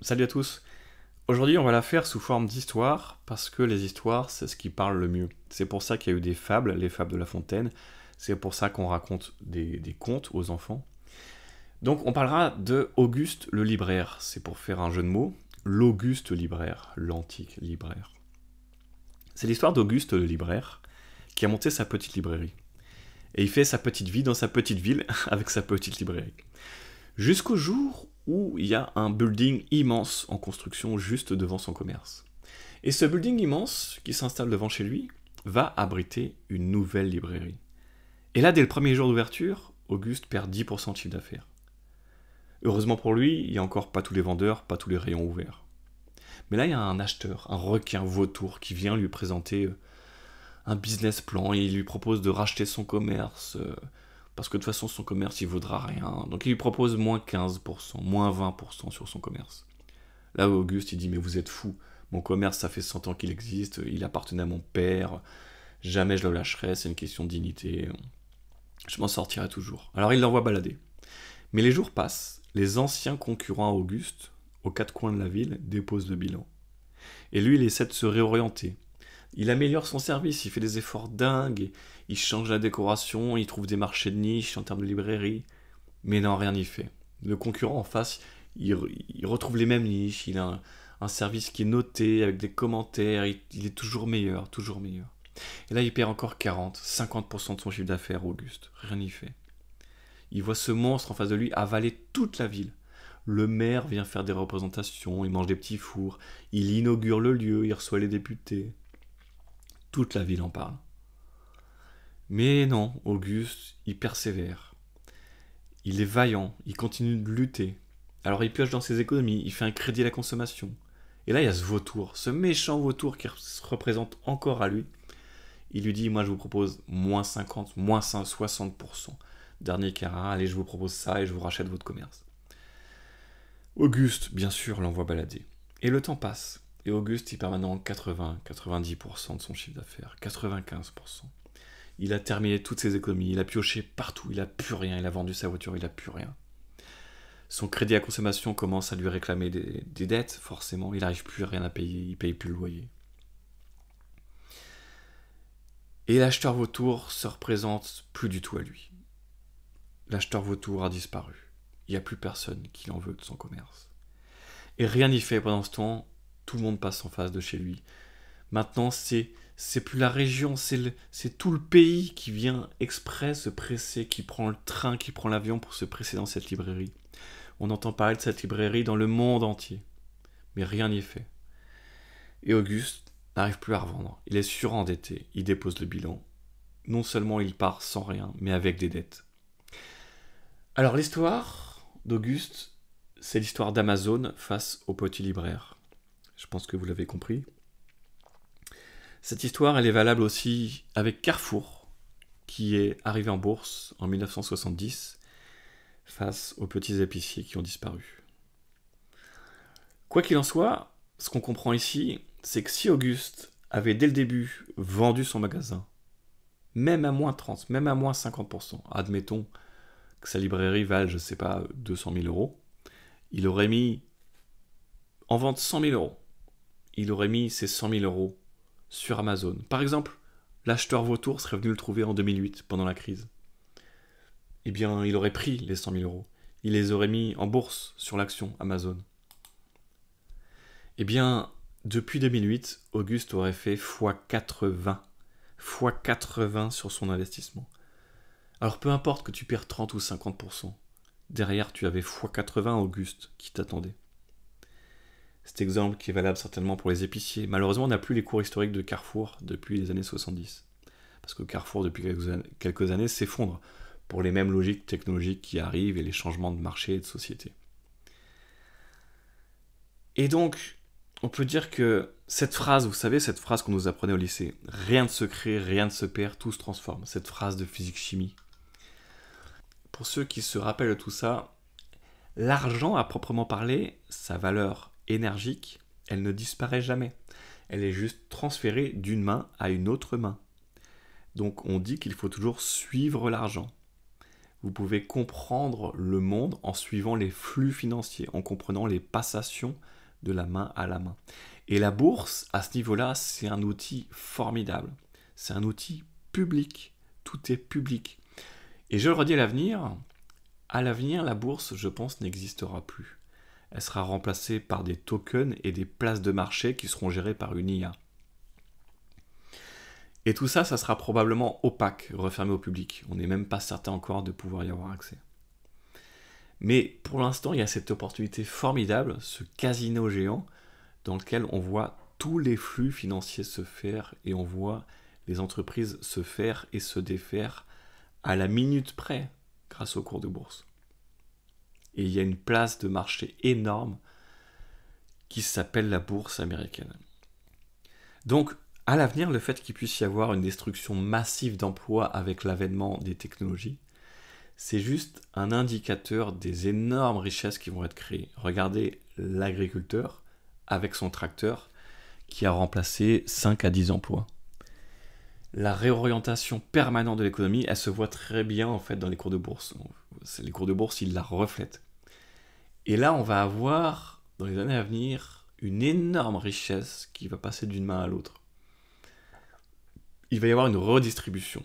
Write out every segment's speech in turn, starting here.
Salut à tous. Aujourd'hui, on va la faire sous forme d'histoire parce que les histoires, c'est ce qui parle le mieux. C'est pour ça qu'il y a eu des fables, les fables de La Fontaine. C'est pour ça qu'on raconte des contes aux enfants. Donc, on parlera de Auguste le libraire. C'est pour faire un jeu de mots. L'Auguste libraire, l'antique libraire. C'est l'histoire d'Auguste le libraire qui a monté sa petite librairie. Et il fait sa petite vie dans sa petite ville avec sa petite librairie. Jusqu'au jour où il y a un building immense en construction juste devant son commerce. Et ce building immense qui s'installe devant chez lui va abriter une nouvelle librairie. Et là, dès le premier jour d'ouverture, Auguste perd 10% de chiffre d'affaires. Heureusement pour lui, il n'y a encore pas tous les vendeurs, pas tous les rayons ouverts. Mais là, il y a un acheteur, un requin vautour, qui vient lui présenter un business plan et il lui propose de racheter son commerce parce que de toute façon son commerce il vaudra rien. Donc il lui propose moins 15%, moins 20% sur son commerce. Là Auguste il dit mais vous êtes fou, mon commerce ça fait 100 ans qu'il existe, il appartenait à mon père, jamais je le lâcherai, c'est une question de dignité, je m'en sortirai toujours. Alors il l'envoie balader. Mais les jours passent, les anciens concurrents à Auguste, aux quatre coins de la ville, déposent le bilan. Et lui il essaie de se réorienter. Il améliore son service, il fait des efforts dingues, il change la décoration, il trouve des marchés de niche en termes de librairie, mais non, rien n'y fait. Le concurrent en face, il retrouve les mêmes niches, il a un service qui est noté avec des commentaires, il est toujours meilleur, toujours meilleur. Et là, il perd encore 40, 50% de son chiffre d'affaires, Auguste, rien n'y fait. Il voit ce monstre en face de lui avaler toute la ville. Le maire vient faire des représentations, il mange des petits fours, il inaugure le lieu, il reçoit les députés. Toute la ville en parle. Mais non, Auguste, il persévère. Il est vaillant, il continue de lutter. Alors il pioche dans ses économies, il fait un crédit à la consommation. Et là, il y a ce vautour, ce méchant vautour qui se représente encore à lui. Il lui dit, moi je vous propose moins 50, moins 60%. Dernier carat, allez, je vous propose ça et je vous rachète votre commerce. Auguste, bien sûr, l'envoie balader. Et le temps passe. Et Auguste, il perd maintenant 80-90% de son chiffre d'affaires. 95%. Il a terminé toutes ses économies, il a pioché partout, il a plus rien, il a vendu sa voiture, il a plus rien. Son crédit à consommation commence à lui réclamer des dettes, forcément, il n'arrive plus à rien à payer, il paye plus le loyer. Et l'acheteur vautour se représente plus du tout à lui. L'acheteur vautour a disparu. Il n'y a plus personne qui en veut de son commerce. Et rien n'y fait pendant ce temps, tout le monde passe en face de chez lui. Maintenant, c'est plus la région, c'est tout le pays qui vient exprès se presser, qui prend le train, qui prend l'avion pour se presser dans cette librairie. On entend parler de cette librairie dans le monde entier. Mais rien n'y est fait. Et Auguste n'arrive plus à revendre. Il est surendetté, il dépose le bilan. Non seulement il part sans rien, mais avec des dettes. Alors l'histoire d'Auguste, c'est l'histoire d'Amazon face au petit libraire. Je pense que vous l'avez compris. Cette histoire, elle est valable aussi avec Carrefour, qui est arrivé en bourse en 1970 face aux petits épiciers qui ont disparu. Quoi qu'il en soit, ce qu'on comprend ici, c'est que si Auguste avait dès le début vendu son magasin, même à moins 30, même à moins 50%, admettons que sa librairie vale, je sais pas, 200 000 euros, il aurait mis en vente 100 000 euros. Il aurait mis ces 100 000 euros sur Amazon. Par exemple, l'acheteur vautour serait venu le trouver en 2008, pendant la crise. Eh bien, il aurait pris les 100 000 euros. Il les aurait mis en bourse sur l'action Amazon. Eh bien, depuis 2008, Auguste aurait fait x80. x80 sur son investissement. Alors peu importe que tu perds 30 ou 50%, derrière tu avais x80 Auguste qui t'attendait. Cet exemple qui est valable certainement pour les épiciers. Malheureusement, on n'a plus les cours historiques de Carrefour depuis les années 70. Parce que Carrefour, depuis quelques années, s'effondre pour les mêmes logiques technologiques qui arrivent et les changements de marché et de société. Et donc, on peut dire que cette phrase, vous savez, cette phrase qu'on nous apprenait au lycée, rien ne se crée, rien ne se perd, tout se transforme. Cette phrase de physique-chimie. Pour ceux qui se rappellent de tout ça, l'argent, à proprement parler, sa valeur énergique, elle ne disparaît jamais. Elle est juste transférée d'une main à une autre main. Donc on dit qu'il faut toujours suivre l'argent. Vous pouvez comprendre le monde en suivant les flux financiers, en comprenant les passations de la main à la main. Et la bourse, à ce niveau-là, c'est un outil formidable. C'est un outil public. Tout est public. Et je le redis à l'avenir, la bourse, je pense, n'existera plus. Elle sera remplacée par des tokens et des places de marché qui seront gérées par une IA. Et tout ça, ça sera probablement opaque, refermé au public. On n'est même pas certain encore de pouvoir y avoir accès. Mais pour l'instant, il y a cette opportunité formidable, ce casino géant, dans lequel on voit tous les flux financiers se faire et on voit les entreprises se faire et se défaire à la minute près grâce au cours de bourse. Et il y a une place de marché énorme qui s'appelle la bourse américaine. Donc, à l'avenir, le fait qu'il puisse y avoir une destruction massive d'emplois avec l'avènement des technologies, c'est juste un indicateur des énormes richesses qui vont être créées. Regardez l'agriculteur avec son tracteur qui a remplacé 5 à 10 emplois. La réorientation permanente de l'économie, elle se voit très bien en fait dans les cours de bourse. Les cours de bourse, ils la reflètent. Et là, on va avoir, dans les années à venir, une énorme richesse qui va passer d'une main à l'autre. Il va y avoir une redistribution.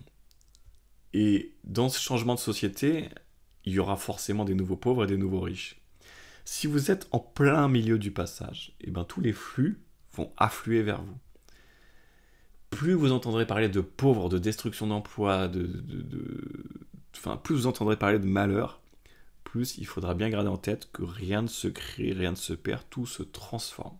Et dans ce changement de société, il y aura forcément des nouveaux pauvres et des nouveaux riches. Si vous êtes en plein milieu du passage, et tous les flux vont affluer vers vous. Plus vous entendrez parler de pauvres, de destruction d'emplois, plus vous entendrez parler de malheur, plus il faudra bien garder en tête que rien ne se crée, rien ne se perd, tout se transforme.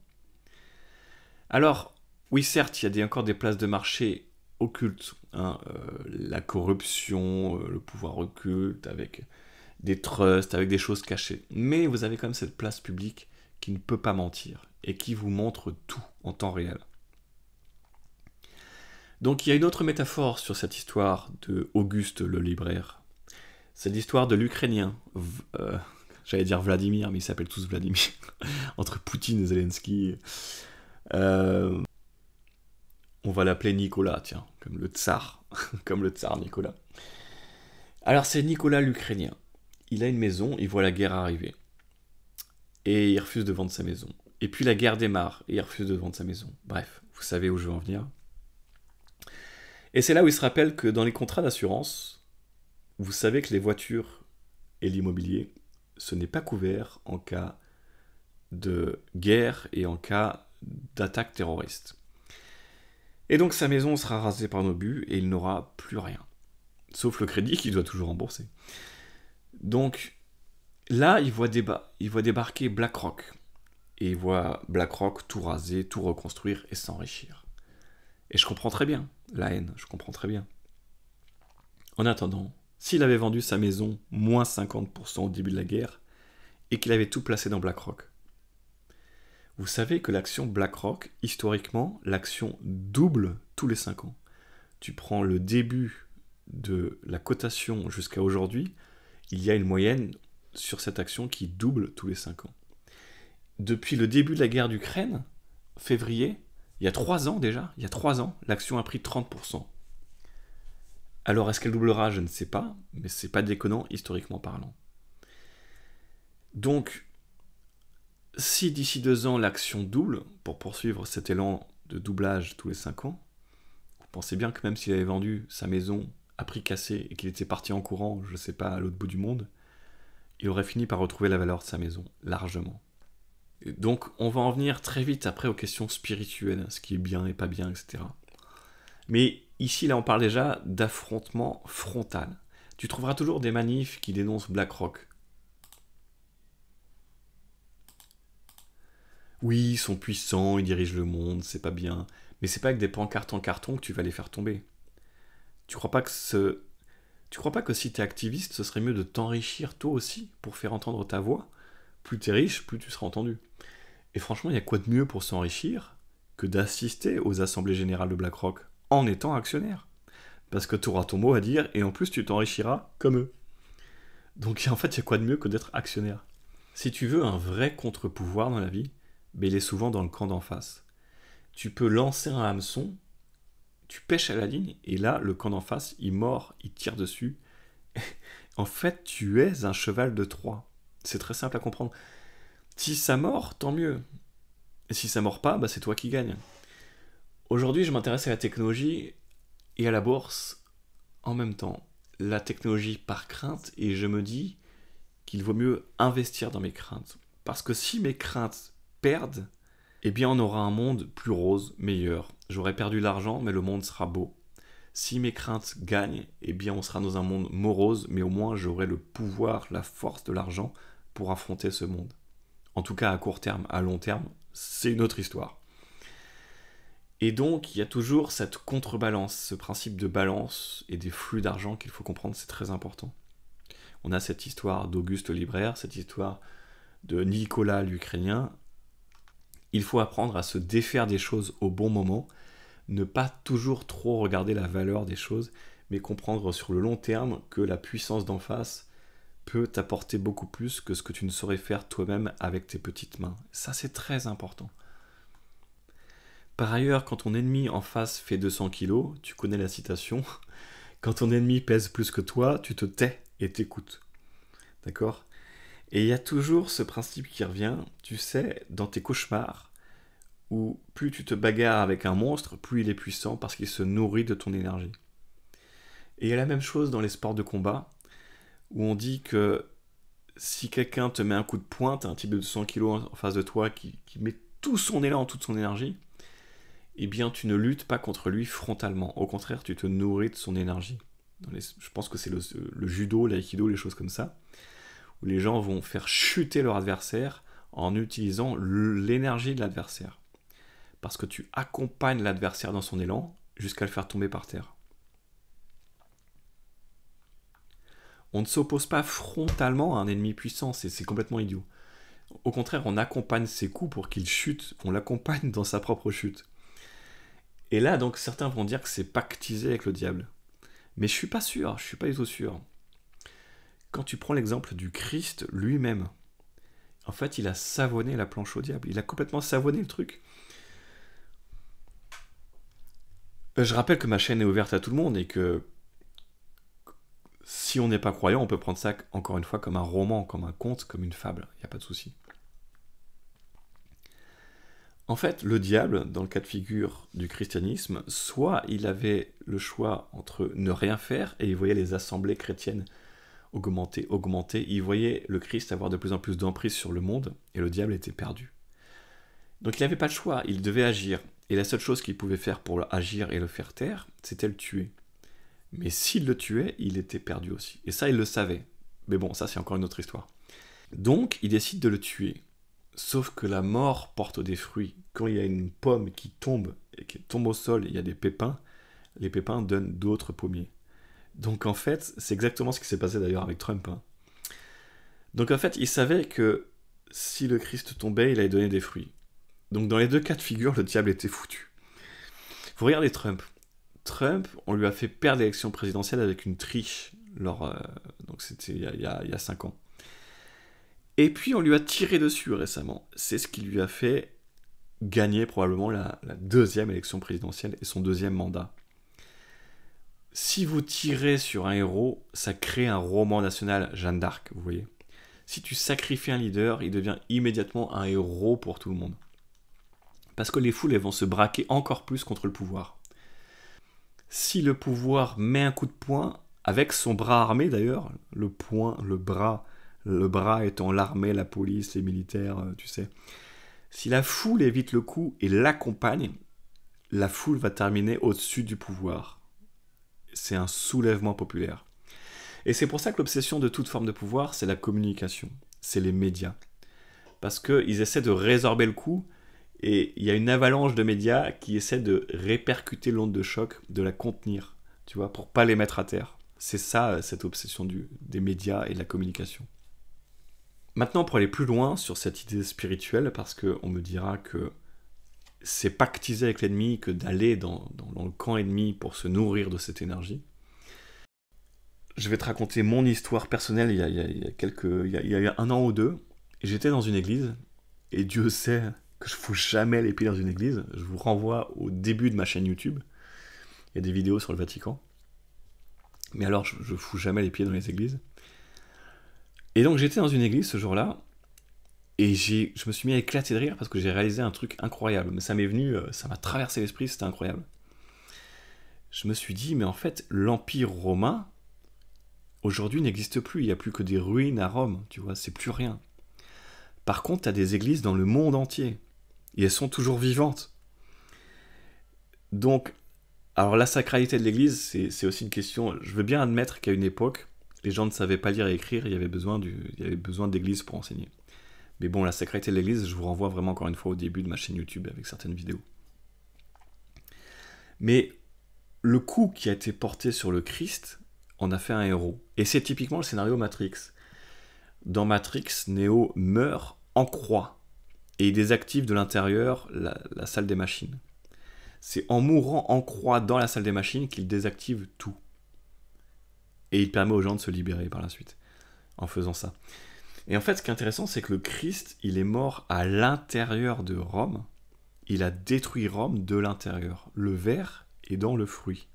Alors, oui, certes, il y a encore des places de marché occultes, la corruption, le pouvoir occulte, avec des trusts, avec des choses cachées. Mais vous avez quand même cette place publique qui ne peut pas mentir et qui vous montre tout en temps réel. Donc il y a une autre métaphore sur cette histoire de Auguste le libraire. C'est l'histoire de l'Ukrainien. J'allais dire Vladimir, mais ils s'appellent tous Vladimir. Entre Poutine et Zelensky. On va l'appeler Nicolas, tiens, comme le tsar. Comme le tsar Nicolas. Alors c'est Nicolas l'Ukrainien. Il a une maison, il voit la guerre arriver. Et il refuse de vendre sa maison. Et puis la guerre démarre, et il refuse de vendre sa maison. Bref, vous savez où je veux en venir. Et c'est là où il se rappelle que dans les contrats d'assurance, vous savez que les voitures et l'immobilier, ce n'est pas couvert en cas de guerre et en cas d'attaque terroriste. Et donc sa maison sera rasée par un obus et il n'aura plus rien. Sauf le crédit qu'il doit toujours rembourser. Donc là, il voit débarquer BlackRock. Et il voit BlackRock tout raser, tout reconstruire et s'enrichir. Et je comprends très bien la haine, je comprends très bien. En attendant, s'il avait vendu sa maison moins 50% au début de la guerre et qu'il avait tout placé dans BlackRock, vous savez que l'action BlackRock, historiquement, l'action double tous les 5 ans. Tu prends le début de la cotation jusqu'à aujourd'hui, il y a une moyenne sur cette action qui double tous les 5 ans. Depuis le début de la guerre d'Ukraine, février, il y a 3 ans déjà, l'action a pris 30%. Alors est-ce qu'elle doublera? Je ne sais pas, mais c'est pas déconnant historiquement parlant. Donc, si d'ici 2 ans l'action double, pour poursuivre cet élan de doublage tous les 5 ans, vous pensez bien que même s'il avait vendu sa maison à prix cassé et qu'il était parti en courant, je ne sais pas, à l'autre bout du monde, il aurait fini par retrouver la valeur de sa maison, largement. Donc on va en venir très vite après aux questions spirituelles, ce qui est bien et pas bien, etc. Mais ici, là, on parle déjà d'affrontement frontal. Tu trouveras toujours des manifs qui dénoncent BlackRock. Oui, ils sont puissants, ils dirigent le monde, c'est pas bien. Mais c'est pas avec des pancartes en carton que tu vas les faire tomber. Tu crois pas que si t'es activiste, ce serait mieux de t'enrichir toi aussi pour faire entendre ta voix? Plus t'es riche, plus tu seras entendu. Et franchement, il y a quoi de mieux pour s'enrichir que d'assister aux assemblées générales de BlackRock en étant actionnaire? Parce que tu auras ton mot à dire et en plus tu t'enrichiras comme eux. Donc en fait, il y a quoi de mieux que d'être actionnaire? Si tu veux un vrai contre-pouvoir dans la vie, il est souvent dans le camp d'en face. Tu peux lancer un hameçon, tu pêches à la ligne, et là, le camp d'en face, il mord, il tire dessus. En fait, tu es un cheval de Troie. C'est très simple à comprendre. Si ça mord, tant mieux. Et si ça mord pas, bah c'est toi qui gagne. Aujourd'hui, je m'intéresse à la technologie et à la bourse en même temps. La technologie par crainte, et je me dis qu'il vaut mieux investir dans mes craintes. Parce que si mes craintes perdent, eh bien on aura un monde plus rose, meilleur. J'aurai perdu l'argent, mais le monde sera beau. Si mes craintes gagnent, eh bien on sera dans un monde morose, mais au moins j'aurai le pouvoir, la force de l'argent pour affronter ce monde. En tout cas à court terme, à long terme, c'est une autre histoire. Et donc il y a toujours cette contrebalance, ce principe de balance et des flux d'argent qu'il faut comprendre, c'est très important. On a cette histoire d'Auguste le Libraire, cette histoire de Nicolas l'Ukrainien. Il faut apprendre à se défaire des choses au bon moment, ne pas toujours trop regarder la valeur des choses, mais comprendre sur le long terme que la puissance d'en face peut t'apporter beaucoup plus que ce que tu ne saurais faire toi-même avec tes petites mains. Ça, c'est très important. Par ailleurs, quand ton ennemi en face fait 200 kilos, tu connais la citation, quand ton ennemi pèse plus que toi, tu te tais et t'écoutes. D'accord ? Et il y a toujours ce principe qui revient, tu sais, dans tes cauchemars, où plus tu te bagarres avec un monstre, plus il est puissant parce qu'il se nourrit de ton énergie. Et il y a la même chose dans les sports de combat, où on dit que si quelqu'un te met un coup de poing, t'as un type de 200 kilos en face de toi qui met tout son élan, toute son énergie, eh bien tu ne luttes pas contre lui frontalement. Au contraire, tu te nourris de son énergie. Je pense que c'est le judo, l'aïkido, les choses comme ça, où les gens vont faire chuter leur adversaire en utilisant l'énergie de l'adversaire. Parce que tu accompagnes l'adversaire dans son élan jusqu'à le faire tomber par terre. On ne s'oppose pas frontalement à un ennemi puissant, c'est complètement idiot. Au contraire, on accompagne ses coups pour qu'il chute, on l'accompagne dans sa propre chute. Et là, donc, certains vont dire que c'est pactisé avec le diable. Mais je suis pas sûr, je suis pas du tout sûr. Quand tu prends l'exemple du Christ lui-même, en fait, il a savonné la planche au diable, il a complètement savonné le truc. Je rappelle que ma chaîne est ouverte à tout le monde et que si on n'est pas croyant, on peut prendre ça encore une fois comme un roman, comme un conte, comme une fable, il n'y a pas de souci. En fait, le diable, dans le cas de figure du christianisme, soit il avait le choix entre ne rien faire et il voyait les assemblées chrétiennes augmenter, il voyait le Christ avoir de plus en plus d'emprise sur le monde et le diable était perdu. Donc il n'avait pas le choix, il devait agir. Et la seule chose qu'il pouvait faire pour agir et le faire taire, c'était le tuer. Mais s'il le tuait, il était perdu aussi. Et ça, il le savait. Mais bon, ça, c'est encore une autre histoire. Donc, il décide de le tuer. Sauf que la mort porte des fruits. Quand il y a une pomme qui tombe, et qui tombe au sol, il y a des pépins, les pépins donnent d'autres pommiers. Donc, en fait, c'est exactement ce qui s'est passé d'ailleurs avec Trump. Donc, en fait, il savait que si le Christ tombait, il allait donner des fruits. Donc, dans les deux cas de figure, le diable était foutu. Vous regardez Trump. Trump, on lui a fait perdre l'élection présidentielle avec une triche. Donc c'était il y a 5 ans. Et puis on lui a tiré dessus récemment. C'est ce qui lui a fait gagner probablement la deuxième élection présidentielle et son deuxième mandat. Si vous tirez sur un héros, ça crée un roman national, Jeanne d'Arc, vous voyez. Si tu sacrifies un leader, il devient immédiatement un héros pour tout le monde. Parce que les foules, elles vont se braquer encore plus contre le pouvoir. Si le pouvoir met un coup de poing, avec son bras armé d'ailleurs, le bras étant l'armée, la police, les militaires, tu sais. Si la foule évite le coup et l'accompagne, la foule va terminer au-dessus du pouvoir. C'est un soulèvement populaire. Et c'est pour ça que l'obsession de toute forme de pouvoir, c'est la communication, c'est les médias. Parce qu'ils essaient de résorber le coup, et il y a une avalanche de médias qui essaient de répercuter l'onde de choc, de la contenir, tu vois, pour pas les mettre à terre. C'est ça, cette obsession des médias et de la communication. Maintenant, pour aller plus loin sur cette idée spirituelle, parce qu'on me dira que c'est pactiser avec l'ennemi que d'aller dans le camp ennemi pour se nourrir de cette énergie. Je vais te raconter mon histoire personnelle il y a 1 an ou 2. J'étais dans une église, et Dieu sait que je fous jamais les pieds dans une église. Je vous renvoie au début de ma chaîne YouTube. Il y a des vidéos sur le Vatican. Mais alors, je fous jamais les pieds dans les églises. Et donc j'étais dans une église ce jour-là, et je me suis mis à éclater de rire parce que j'ai réalisé un truc incroyable. Mais ça m'est venu, ça m'a traversé l'esprit, c'était incroyable. Je me suis dit, mais en fait, l'Empire romain, aujourd'hui, n'existe plus. Il n'y a plus que des ruines à Rome, tu vois, c'est plus rien. Par contre, tu as des églises dans le monde entier. Et elles sont toujours vivantes. Donc, alors la sacralité de l'église, c'est aussi une question. Je veux bien admettre qu'à une époque, les gens ne savaient pas lire et écrire, il y avait besoin d'églises pour enseigner. Mais bon, la sacralité de l'église, je vous renvoie vraiment encore une fois au début de ma chaîne YouTube avec certaines vidéos. Mais le coup qui a été porté sur le Christ en a fait un héros. Et c'est typiquement le scénario Matrix. Dans Matrix, Neo meurt en croix et il désactive de l'intérieur la salle des machines. C'est en mourant en croix dans la salle des machines qu'il désactive tout. Et il permet aux gens de se libérer par la suite en faisant ça. Et en fait, ce qui est intéressant, c'est que le Christ, il est mort à l'intérieur de Rome. Il a détruit Rome de l'intérieur. Le ver est dans le fruit.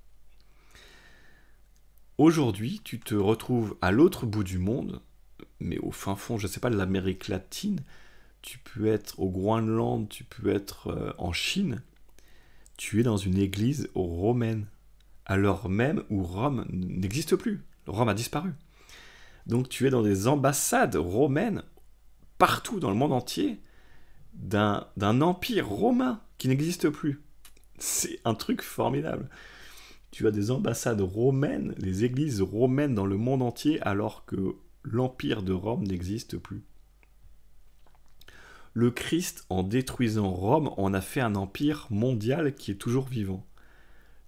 Aujourd'hui, tu te retrouves à l'autre bout du monde, mais au fin fond, je ne sais pas, de l'Amérique latine. Tu peux être au Groenland, tu peux être en Chine. Tu es dans une église romaine, à l'heure même où Rome n'existe plus. Rome a disparu. Donc tu es dans des ambassades romaines partout dans le monde entier d'un empire romain qui n'existe plus. C'est un truc formidable. Tu as des ambassades romaines, les églises romaines dans le monde entier alors que l'empire de Rome n'existe plus. Le Christ, en détruisant Rome, en a fait un empire mondial qui est toujours vivant.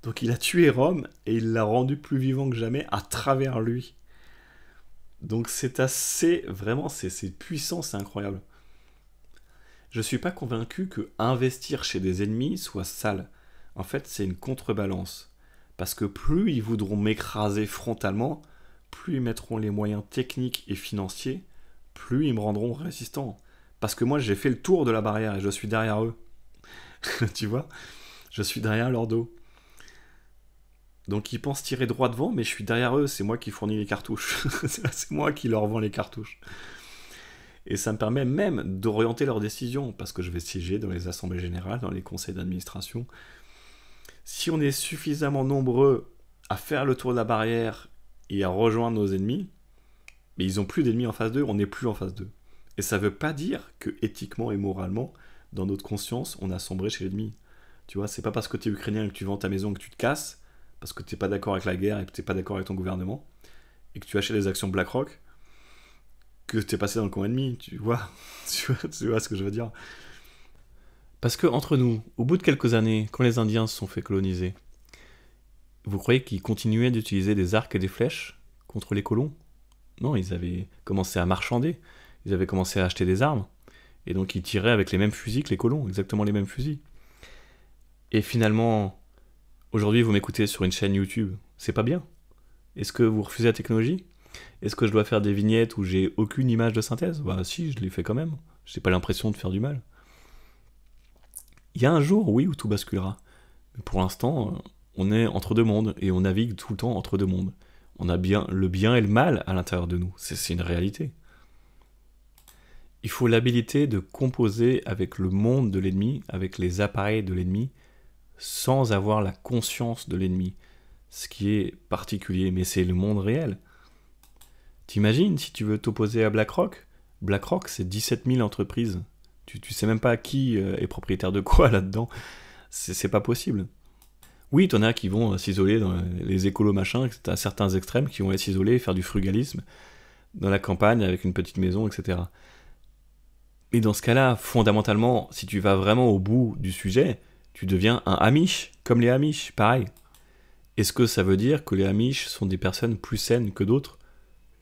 Donc il a tué Rome et il l'a rendu plus vivant que jamais à travers lui. Donc c'est assez, vraiment, c'est puissant, c'est incroyable. Je ne suis pas convaincu que investir chez des ennemis soit sale. En fait, c'est une contrebalance. Parce que plus ils voudront m'écraser frontalement, plus ils mettront les moyens techniques et financiers, plus ils me rendront résistant. Parce que moi, j'ai fait le tour de la barrière et je suis derrière eux. Tu vois ? Je suis derrière leur dos. Donc ils pensent tirer droit devant, mais je suis derrière eux, c'est moi qui fournis les cartouches. C'est moi qui leur vends les cartouches. Et ça me permet même d'orienter leurs décisions, parce que je vais siéger dans les assemblées générales, dans les conseils d'administration. Si on est suffisamment nombreux à faire le tour de la barrière et à rejoindre nos ennemis, mais ils n'ont plus d'ennemis en face d'eux, on n'est plus en face d'eux. Et ça ne veut pas dire que éthiquement et moralement, dans notre conscience, on a sombré chez l'ennemi. Tu vois, c'est pas parce que tu es ukrainien et que tu vends ta maison que tu te casses, parce que tu n'es pas d'accord avec la guerre et que tu n'es pas d'accord avec ton gouvernement, et que tu achètes des actions BlackRock, que tu es passé dans le camp ennemi, tu vois ce que je veux dire. Parce que, entre nous, au bout de quelques années, quand les Indiens se sont fait coloniser, vous croyez qu'ils continuaient d'utiliser des arcs et des flèches contre les colons ? Non, ils avaient commencé à marchander, ils avaient commencé à acheter des armes, et donc ils tiraient avec les mêmes fusils que les colons, exactement les mêmes fusils. Et finalement, aujourd'hui vous m'écoutez sur une chaîne YouTube, c'est pas bien ? Est-ce que vous refusez la technologie ? Est-ce que je dois faire des vignettes où j'ai aucune image de synthèse ? Bah si, je les fais quand même, j'ai pas l'impression de faire du mal. Il y a un jour, oui, où tout basculera. Mais pour l'instant, on est entre deux mondes, et on navigue tout le temps entre deux mondes. On a bien le bien et le mal à l'intérieur de nous, c'est une réalité. Il faut l'habilité de composer avec le monde de l'ennemi, avec les appareils de l'ennemi, sans avoir la conscience de l'ennemi. Ce qui est particulier, mais c'est le monde réel. T'imagines si tu veux t'opposer à BlackRock ? BlackRock, c'est 17 000 entreprises. Tu sais même pas qui est propriétaire de quoi là-dedans. C'est pas possible. Oui, t'en as qui vont s'isoler dans les écolos machin, t'as certains extrêmes qui vont aller s'isoler, faire du frugalisme dans la campagne avec une petite maison, etc. Mais dans ce cas-là, fondamentalement, si tu vas vraiment au bout du sujet, tu deviens un Amish, comme les Amish, pareil. Est-ce que ça veut dire que les Amish sont des personnes plus saines que d'autres ?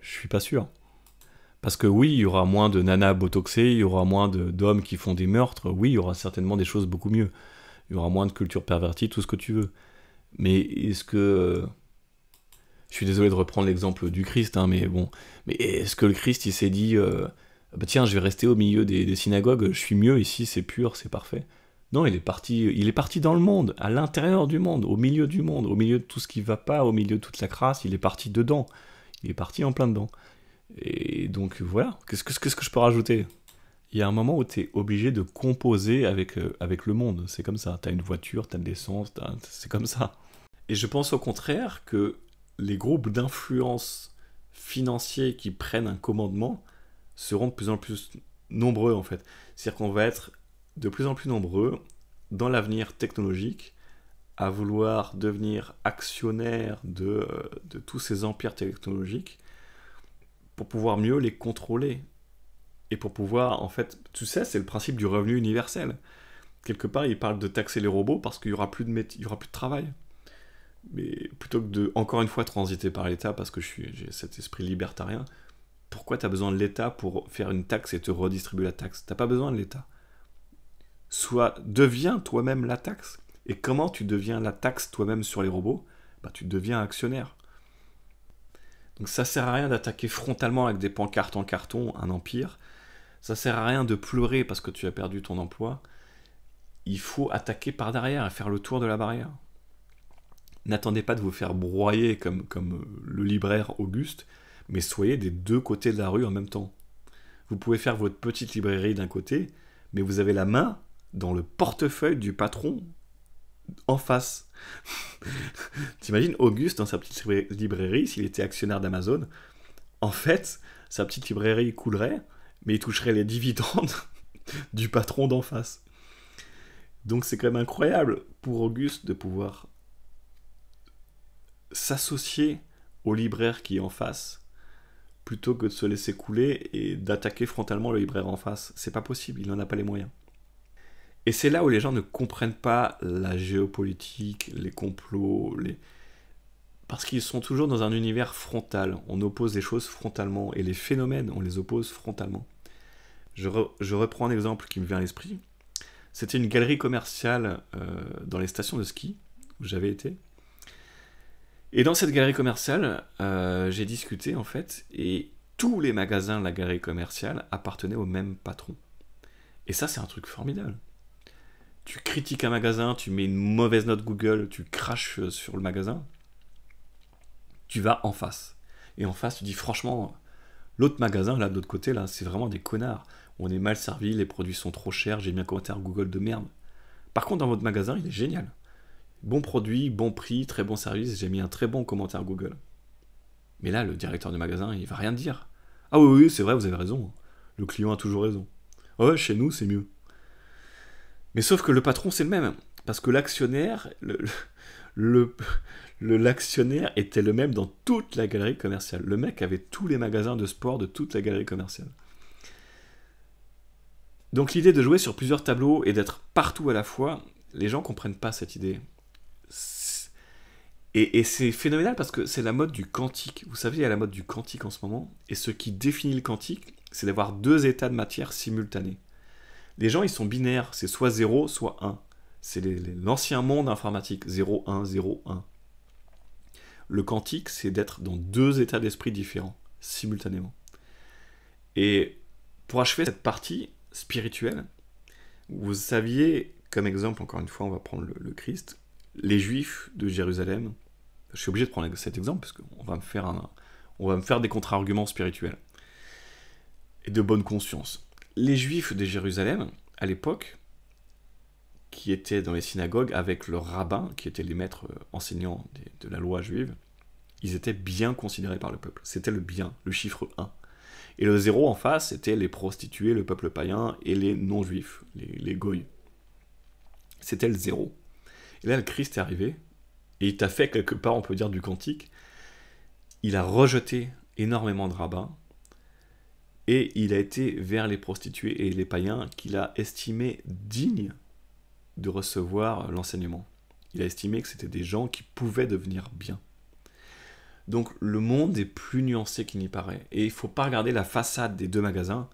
Je suis pas sûr. Parce que oui, il y aura moins de nanas botoxées, il y aura moins d'hommes qui font des meurtres, oui, il y aura certainement des choses beaucoup mieux. Il y aura moins de culture pervertie, tout ce que tu veux. Mais est-ce que... Je suis désolé de reprendre l'exemple du Christ, hein, mais bon. Mais est-ce que le Christ, il s'est dit bah tiens, je vais rester au milieu des synagogues, je suis mieux ici, c'est pur, c'est parfait. Non, il est parti dans le monde, à l'intérieur du monde, au milieu de tout ce qui va pas, au milieu de toute la crasse, il est parti dedans. Il est parti en plein dedans. Et donc voilà, qu'est-ce que je peux rajouter? Il y a un moment où tu es obligé de composer avec le monde, c'est comme ça. Tu as une voiture, tu as de l'essence, c'est comme ça. Et je pense au contraire que les groupes d'influence financiers qui prennent un commandement seront de plus en plus nombreux en fait. C'est-à-dire qu'on va être de plus en plus nombreux dans l'avenir technologique à vouloir devenir actionnaire de tous ces empires technologiques pour pouvoir mieux les contrôler. Et pour pouvoir, en fait, tu sais, c'est le principe du revenu universel. Quelque part, ils parlent de taxer les robots parce qu'il y aura plus de il y aura plus de travail. Mais plutôt que de, encore une fois, transiter par l'État parce que j'ai cet esprit libertarien, pourquoi tu as besoin de l'État pour faire une taxe et te redistribuer la taxe? T'as pas besoin de l'État. Soit deviens toi-même la taxe. Et comment tu deviens la taxe toi-même sur les robots? Bah, tu deviens actionnaire. Donc ça sert à rien d'attaquer frontalement avec des pancartes en carton un empire. Ça sert à rien de pleurer parce que tu as perdu ton emploi. Il faut attaquer par derrière et faire le tour de la barrière. N'attendez pas de vous faire broyer comme le libraire Auguste, mais soyez des deux côtés de la rue en même temps. Vous pouvez faire votre petite librairie d'un côté, mais vous avez la main dans le portefeuille du patron en face. T'imagines Auguste dans sa petite librairie, s'il était actionnaire d'Amazon, en fait, sa petite librairie coulerait, mais il toucherait les dividendes du patron d'en face. Donc c'est quand même incroyable pour Auguste de pouvoir s'associer au libraire qui est en face plutôt que de se laisser couler et d'attaquer frontalement le libraire en face. C'est pas possible, il n'en a pas les moyens. Et c'est là où les gens ne comprennent pas la géopolitique, les complots, parce qu'ils sont toujours dans un univers frontal. On oppose les choses frontalement et les phénomènes, on les oppose frontalement. Je reprends un exemple qui me vient à l'esprit. C'était une galerie commerciale dans les stations de ski où j'avais été. Et dans cette galerie commerciale, j'ai discuté en fait, et tous les magasins de la galerie commerciale appartenaient au même patron. Et ça, c'est un truc formidable. Tu critiques un magasin, tu mets une mauvaise note Google, tu craches sur le magasin, tu vas en face. Et en face, tu dis franchement, l'autre magasin, là, de l'autre côté, là, c'est vraiment des connards. On est mal servi, les produits sont trop chers, j'ai mis un commentaire Google de merde. Par contre, dans votre magasin, il est génial. Bon produit, bon prix, très bon service, j'ai mis un très bon commentaire Google. Mais là, le directeur du magasin, il va rien dire. Ah oui, oui, c'est vrai, vous avez raison. Le client a toujours raison. Ah ouais, chez nous, c'est mieux. Mais sauf que le patron, c'est le même. Parce que l'actionnaire, le- l'actionnaire était le même dans toute la galerie commerciale. Le mec avait tous les magasins de sport de toute la galerie commerciale. Donc l'idée de jouer sur plusieurs tableaux et d'être partout à la fois, les gens comprennent pas cette idée. Et c'est phénoménal parce que c'est la mode du quantique. Vous savez, il y a la mode du quantique en ce moment. Et ce qui définit le quantique, c'est d'avoir deux états de matière simultanés. Les gens, ils sont binaires. C'est soit 0, soit 1. C'est l'ancien monde informatique. 0, 1, 0, 1. Le quantique, c'est d'être dans deux états d'esprit différents, simultanément. Et pour achever cette partie spirituelle, vous saviez, comme exemple, encore une fois, on va prendre le Christ, les Juifs de Jérusalem. Je suis obligé de prendre cet exemple parce qu'on va on va me faire des contre-arguments spirituels et de bonne conscience. Les Juifs de Jérusalem, à l'époque, qui étaient dans les synagogues avec leurs rabbins, qui étaient les maîtres enseignants de la loi juive, ils étaient bien considérés par le peuple. C'était le bien, le chiffre 1. Et le 0 en face, c'était les prostituées, le peuple païen et les non-juifs, les goïs. C'était le 0. Et là, le Christ est arrivé, et il t'a fait quelque part, on peut dire, du quantique. Il a rejeté énormément de rabbins, et il a été vers les prostituées et les païens qu'il a estimé dignes de recevoir l'enseignement. Il a estimé que c'était des gens qui pouvaient devenir bien. Donc le monde est plus nuancé qu'il n'y paraît. Et il ne faut pas regarder la façade des deux magasins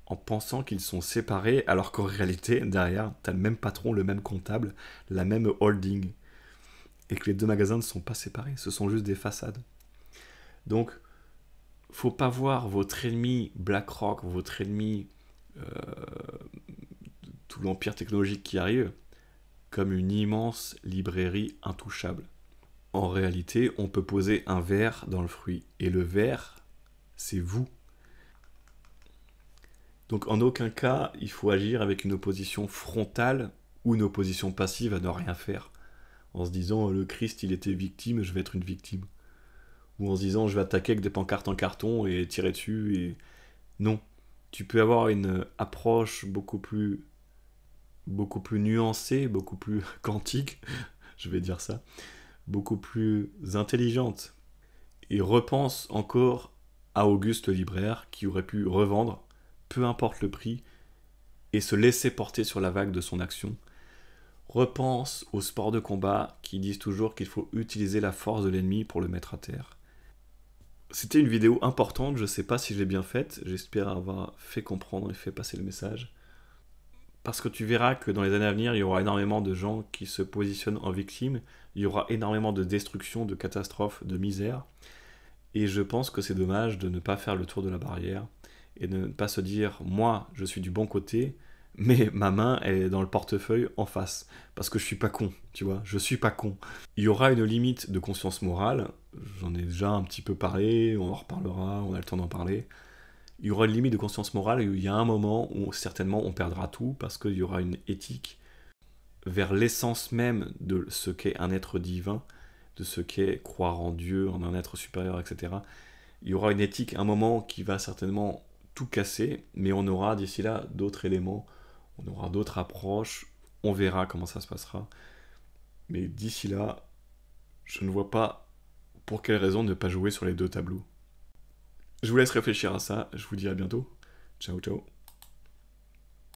en pensant qu'ils sont séparés, alors qu'en réalité, derrière, tu as le même patron, le même comptable, la même holding. Et que les deux magasins ne sont pas séparés, ce sont juste des façades. Donc, faut pas voir votre ennemi BlackRock, votre ennemi tout l'empire technologique qui arrive, comme une immense librairie intouchable. En réalité, on peut poser un verre dans le fruit. Et le verre c'est vous. Donc en aucun cas, il faut agir avec une opposition frontale ou une opposition passive à ne rien faire. En se disant, le Christ, il était victime, je vais être une victime. Ou en se disant, je vais attaquer avec des pancartes en carton et tirer dessus. Et non. Tu peux avoir une approche beaucoup plus nuancée, beaucoup plus quantique, je vais dire ça, beaucoup plus intelligente. Et repense encore à Auguste le libraire qui aurait pu revendre, peu importe le prix, et se laisser porter sur la vague de son action. Repense aux sports de combat qui disent toujours qu'il faut utiliser la force de l'ennemi pour le mettre à terre. C'était une vidéo importante, je ne sais pas si je l'ai bien faite, j'espère avoir fait comprendre et fait passer le message. Parce que tu verras que dans les années à venir, il y aura énormément de gens qui se positionnent en victime, il y aura énormément de destruction, de catastrophes, de misère, et je pense que c'est dommage de ne pas faire le tour de la barrière, et de ne pas se dire, moi, je suis du bon côté, mais ma main, elle est dans le portefeuille en face, parce que je suis pas con, tu vois, je suis pas con. Il y aura une limite de conscience morale, j'en ai déjà un petit peu parlé, on en reparlera, on a le temps d'en parler. Il y aura une limite de conscience morale et il y a un moment où certainement on perdra tout parce qu'il y aura une éthique vers l'essence même de ce qu'est un être divin, de ce qu'est croire en Dieu, en un être supérieur, etc. Il y aura une éthique, un moment qui va certainement tout casser, mais on aura d'ici là d'autres éléments, on aura d'autres approches, on verra comment ça se passera. Mais d'ici là, je ne vois pas pour quelle raison ne pas jouer sur les deux tableaux. Je vous laisse réfléchir à ça, je vous dis à bientôt. Ciao ciao.